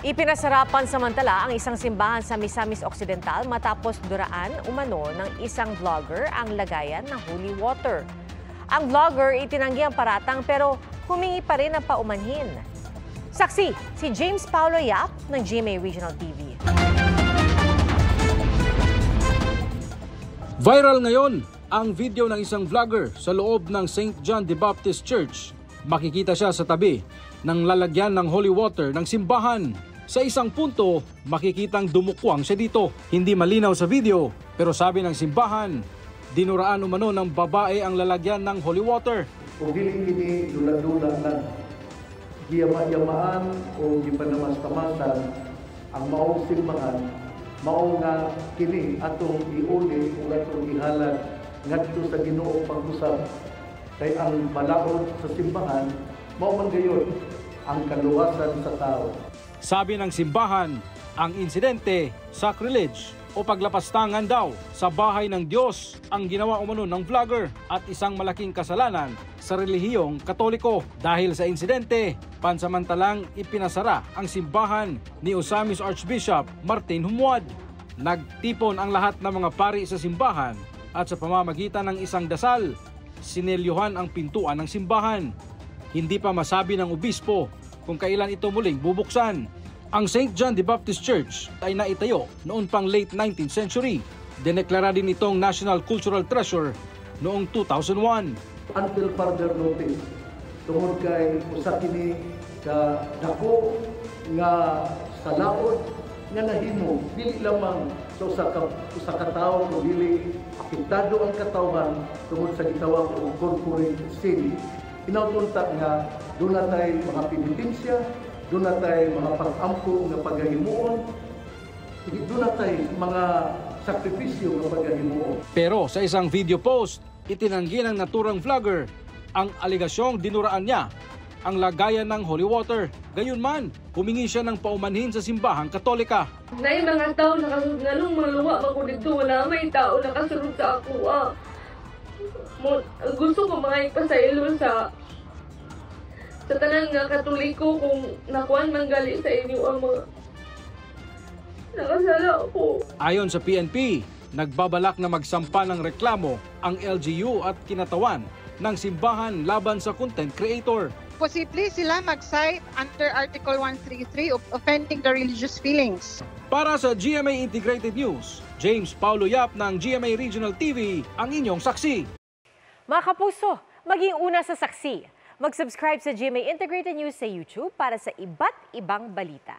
Ipinasarapan samantala ang isang simbahan sa Misamis Occidental matapos duraan umano ng isang vlogger ang lagayan ng holy water. Ang vlogger itinanggi ang paratang pero humingi pa rin ng paumanhin. Saksi, si James Paulo Yap ng GMA Regional TV. Viral ngayon ang video ng isang vlogger sa loob ng St. John the Baptist Church. Makikita siya sa tabi ng lalagyan ng holy water ng simbahan. Sa isang punto, makikitang dumukwang siya dito. Hindi malinaw sa video, pero sabi ng simbahan, dinuraan umano ng babae ang lalagyan ng holy water. Kung hindi dula-dula lang, giyama-yamaan o gipanamas-tamasan ang maong simbahan, maong nga kini atong iuli o atong ihalag ngadto sa Ginoo pag-usap. Kay ang balaod sa simbahan, mao man gayon ang kaluwasan sa tao. Sabi ng simbahan, ang insidente, sacrilege o paglapastangan daw sa bahay ng Diyos ang ginawa umano ng vlogger at isang malaking kasalanan sa relihiyong Katoliko. Dahil sa insidente, pansamantalang ipinasara ang simbahan ni Osamis Archbishop Martin Humuad. Nagtipon ang lahat ng mga pari sa simbahan at sa pamamagitan ng isang dasal, sinelyuhan ang pintuan ng simbahan. Hindi pa masabi ng obispo kung kailan ito muling bubuksan. Ang St. John the Baptist Church ay naitayo noon pang late 19th century. Dineklara din itong National Cultural Treasure noong 2001. Until further notice, tungod kay usa kini ka dako nga salaod nga nahimo dili lamang sa usa ka tawo o dili apektado ang katawhan tungod sa gitawag og corporate sin. Inautulta nga doon natay mga penitensya, doon natay mga pag-ampo nga paghahimuon, doon natay mga sakripisyo nga paghahimuon. Pero sa isang video post, itinanggi ng naturang vlogger ang aligasyong dinuraan niya ang lagayan ng holy water. Gayunman, humingi siya ng paumanhin sa simbahang Katolika. Nay mga tao nakasunod nga nung maluwa ako dito, wala may tao nakasunod sa ako. Gusto ko mga ipasaylo sa tanan nga Katoliko kung nakuan man gali sa inyo ang mga nakasala ako. Ayon sa PNP, nagbabalak na magsampa ng reklamo ang LGU at kinatawan ng simbahan laban sa content creator. Posible sila mag-cite under Article 133 of offending the religious feelings. Para sa GMA Integrated News, James Paulo Yap ng GMA Regional TV, ang inyong saksi. Mga kapuso, maging una sa saksi. Mag-subscribe sa GMA Integrated News sa YouTube para sa iba't ibang balita.